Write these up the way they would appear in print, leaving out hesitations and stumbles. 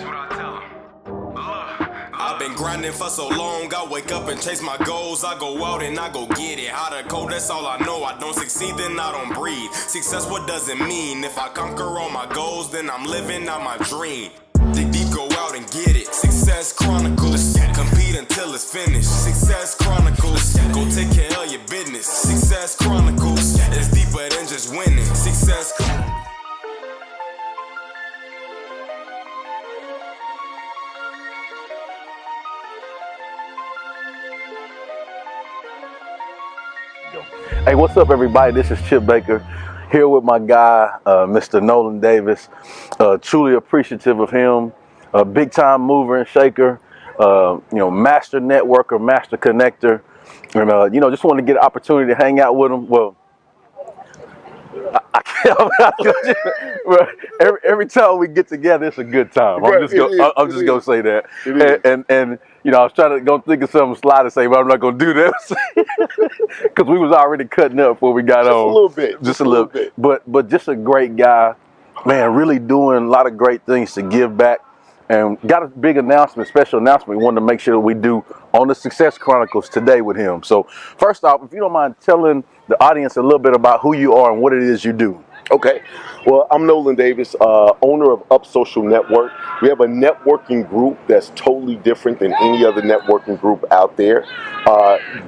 That's what I tell him. I've been grinding for so long, I wake up and chase my goals. I go out and I go get it. Hot or cold, that's all I know. I don't succeed, then I don't breathe. Success, what does it mean? If I conquer all my goals, then I'm living out my dream. Dig deep, go out and get it. Success Chronicles, compete until it's finished. Success Chronicles, go take care of your business. Success Chronicles, it's deeper than just winning. Success Chronicles. Hey, what's up, everybody? This is Chip Baker here with my guy, Mr. Nolen Davis. Truly appreciative of him. Big time mover and shaker. Master networker, master connector, and just want to get an opportunity to hang out with him. Well, every time we get together, it's a good time. I'm just gonna say that. And I was trying to go think of something sly to say, but I'm not gonna do that because we was already cutting up before we got on. Just a little bit. But just a great guy, man. Really doing a lot of great things to give back. And got a big announcement, special announcement we wanted to make sure that we do on the Success Chronicles today with him. So first off, if you don't mind telling the audience a little bit about who you are and what it is you do. Okay. Well, I'm Nolen Davis, owner of Up Social Network. We have a networking group that's totally different than any other networking group out there,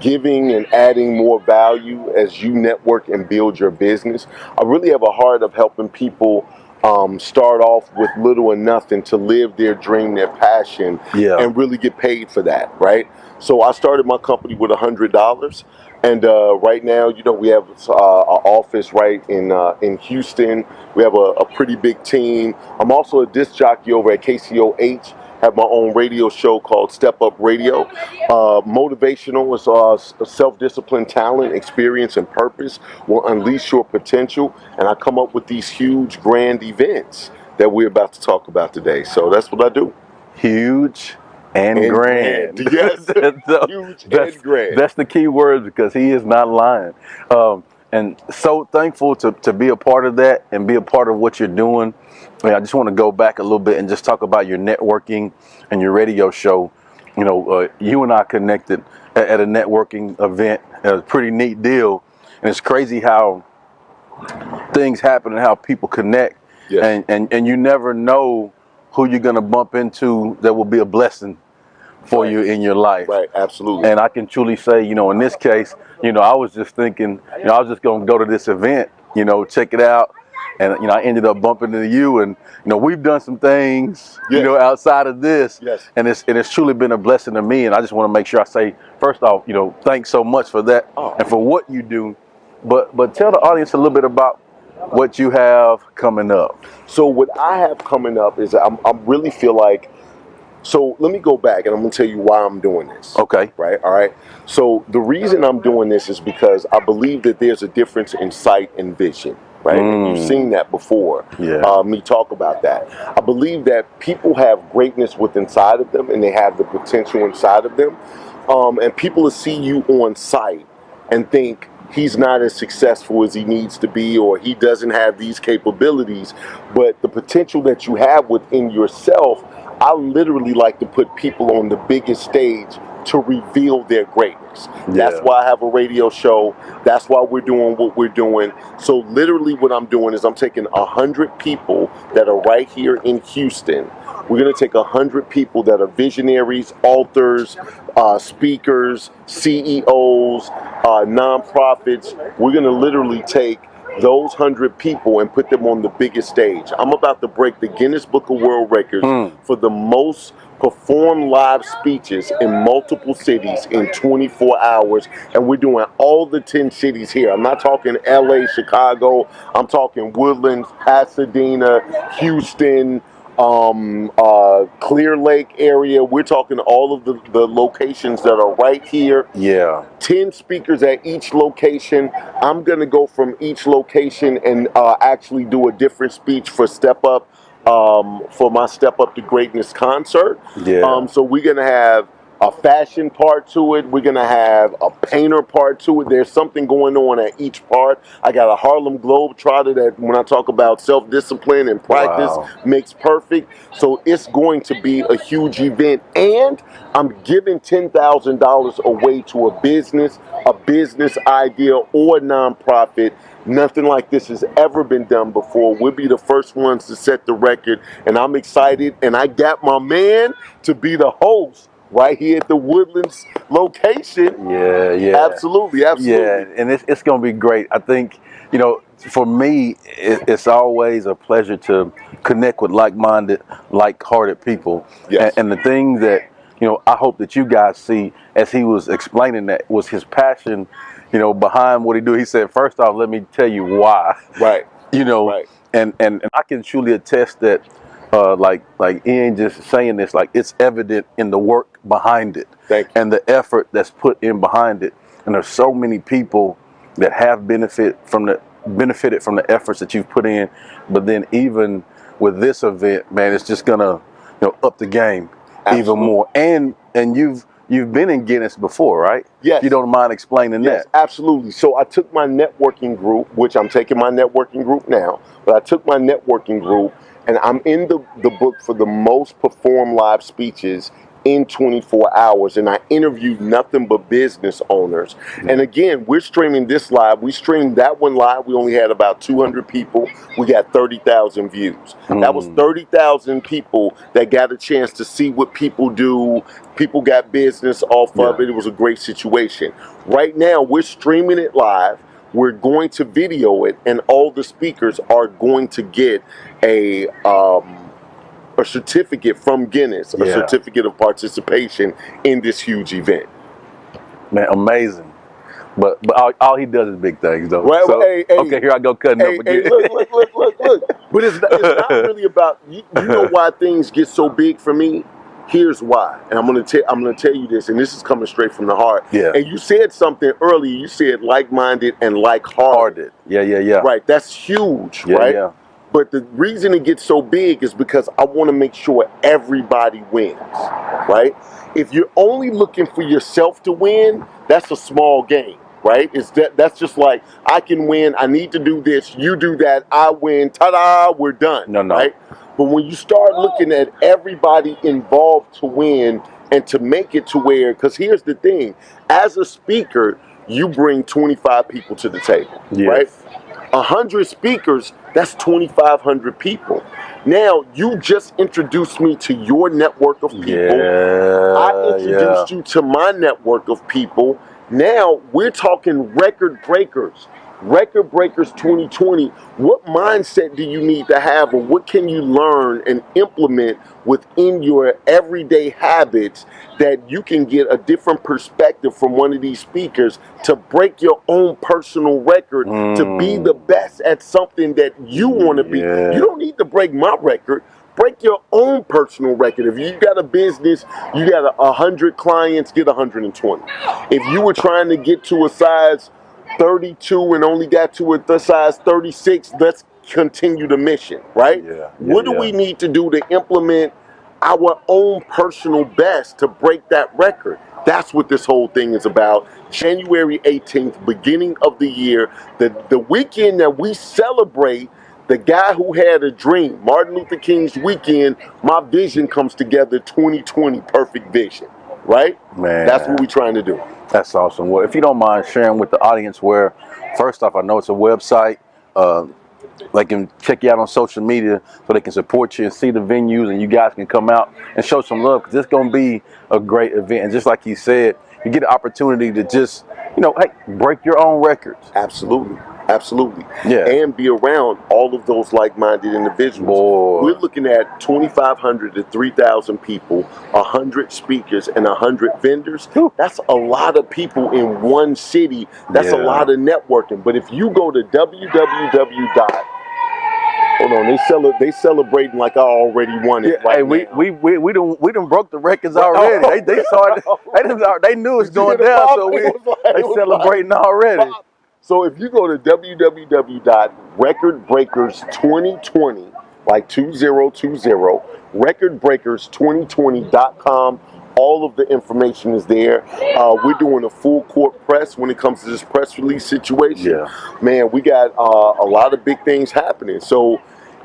giving and adding more value as you network and build your business. I really have a heart of helping people start off with little or nothing to live their dream, their passion, and really get paid for that, right? So I started my company with $100, and right now, we have an office right in Houston. We have a pretty big team. I'm also a disc jockey over at KCOH. Have my own radio show called Step Up Radio. Motivational is self-discipline, talent, experience, and purpose will unleash your potential. And I come up with these huge, grand events that we're about to talk about today. So that's what I do. Huge and grand. Yes, huge and grand. That's the key word because he is not lying. And so thankful to be a part of that and be a part of what you're doing. I just want to go back a little bit and just talk about your networking and your radio show. You and I connected at a networking event. It was a pretty neat deal. And it's crazy how things happen and how people connect. Yes. And you never know who you're going to bump into that will be a blessing for you in your life. Right, absolutely. And I can truly say, in this case, I was just thinking, I was just going to go to this event, check it out. And, I ended up bumping into you, and, we've done some things, outside of this. Yes. And it's truly been a blessing to me. And I just want to make sure I say, first off, thanks so much for that and for what you do. But tell the audience a little bit about what you have coming up. So what I have coming up is I really feel like, so let me go back and I'm going to tell you why I'm doing this. Okay. Right. All right. So the reason I'm doing this is because I believe that there's a difference in sight and vision. Right. And you've seen that before. Yeah. Me talk about that. I believe that people have greatness within inside of them and they have the potential inside of them. And people will see you on sight and think he's not as successful as he needs to be, or he doesn't have these capabilities. But the potential that you have within yourself, I literally like to put people on the biggest stage to reveal their greatness. That's why I have a radio show. That's why we're doing what we're doing. So literally what I'm doing is I'm taking 100 people that are right here in Houston. We're going to take 100 people that are visionaries, authors, speakers, CEOs, nonprofits. We're going to literally take those 100 people and put them on the biggest stage. I'm about to break the Guinness Book of World Records for the most performed live speeches in multiple cities in 24 hours. And we're doing all the 10 cities here. I'm not talking LA, Chicago. I'm talking Woodlands, Pasadena, Houston, Clear Lake area. We're talking all of the locations that are right here. 10 speakers at each location. I'm going to go from each location and actually do a different speech for Step Up, for my Step Up to Greatness concert. So we're going to have a fashion part to it. We're going to have a painter part to it. There's something going on at each part. I got a Harlem Globetrotter that when I talk about self-discipline and practice makes perfect. So it's going to be a huge event. And I'm giving $10,000 away to a business idea or nonprofit. Nothing like this has ever been done before. We'll be the first ones to set the record, and I'm excited. And I got my man to be the host right here at the Woodlands location. Yeah. Absolutely. Yeah, and it's going to be great. I think, you know, for me, it's always a pleasure to connect with like-minded, like-hearted people. Yes. And the thing that, you know, I hope that you guys see as he was explaining that was his passion, you know, behind what he do. He said, first off, let me tell you why. Right. You know, Right. And I can truly attest that, like Ian just saying this, like it's evident in the work behind it. Thank you. And the effort that's put in behind it. And there's so many people that have benefited from the efforts that you've put in. But then even with this event, man, it's just gonna, you know, up the game. Absolutely. Even more. And you've been in Guinness before, right? Yes. If you don't mind explaining that. Absolutely. So I took my networking group, which I'm taking my networking group now, but I took my networking group and I'm in the book for the most performed live speeches in 24 hours, and I interviewed nothing but business owners. And again, we're streaming this live. We streamed that one live. We only had about 200 people. We got 30,000 views. That was 30,000 people that got a chance to see what people do. People got business off of it. It was a great situation. Right now, we're streaming it live. We're going to video it, and all the speakers are going to get a certificate from Guinness, a certificate of participation in this huge event. Man, amazing. But all he does is big things, though. Right, so, okay, here I go cutting up again. Look. But it's not really about, you know why things get so big for me? Here's why. And I'm gonna tell you this, and this is coming straight from the heart. Yeah. And you said something earlier. You said like-minded and like-hearted. Yeah. Right, that's huge, yeah, right? Yeah. But the reason it gets so big is because I want to make sure everybody wins, right? If you're only looking for yourself to win, that's a small game, right? That's just like, I can win, I need to do this, you do that, I win, ta-da, we're done, No. right? But when you start looking at everybody involved to win and to make it to where, because here's the thing, as a speaker, you bring 25 people to the table, right? 100 speakers, that's 2,500 people. Now, you just introduced me to your network of people. I introduced you to my network of people. Now, we're talking record breakers. Record Breakers 2020, what mindset do you need to have, or what can you learn and implement within your everyday habits that you can get a different perspective from one of these speakers to break your own personal record, to be the best at something that you want to be. You don't need to break my record. Break your own personal record. If you got a business, you got 100 clients, get 120. If you were trying to get to a size 32 and only got to a size 36, let's continue the mission, right? What do we need to do to implement our own personal best to break that record? That's what this whole thing is about. January 18th, beginning of the year, the weekend that we celebrate the guy who had a dream, Martin Luther King's weekend. My vision comes together, 2020, perfect vision, right? Man, that's what we're trying to do. That's awesome. Well, if you don't mind sharing with the audience where, first off, I know it's a website. They can check you out on social media so they can support you and see the venues, and you guys can come out and show some love, because it's going to be a great event. And just like you said, you get an opportunity to just, you know, hey, break your own records. Absolutely. Absolutely. Yeah. And be around all of those like-minded individuals. Boy. We're looking at 2,500 to 3,000 people, 100 speakers, and 100 vendors. That's a lot of people in one city. That's a lot of networking. But if you go to www. Hold on, they celebrating like I already won it. Right, hey, now. we done broke the records already. They started. They knew it's going down, so they celebrating already. So if you go to www.recordbreakers2020, like 2020, recordbreakers2020.com All of the information is there. We're doing a full court press when it comes to this press release situation. Yeah. Man, we got a lot of big things happening. So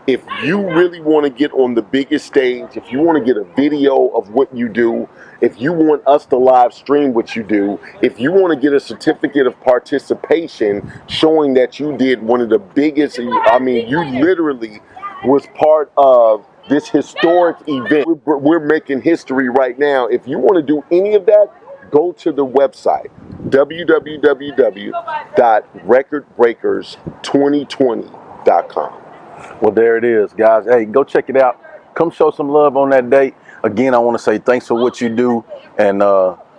if you really want to get on the biggest stage, if you want to get a video of what you do, if you want us to live stream what you do, if you want to get a certificate of participation showing that you did one of the biggest, I mean, you literally was part of this historic event. We're making history right now. If you want to do any of that, go to the website, www.recordbreakers2020.com. Well, there it is, guys. Hey, go check it out. Come show some love on that date. Again, I want to say thanks for what you do, and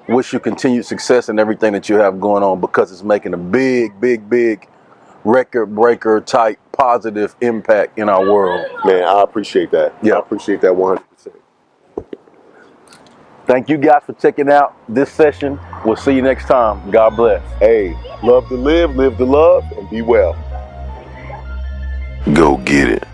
wish you continued success in everything that you have going on, because it's making a big, big, big record breaker type positive impact in our world. Man, I appreciate that. Yeah. I appreciate that 100%. Thank you guys for checking out this session. We'll see you next time. God bless. Hey, love to live to love, and be well. Go get it.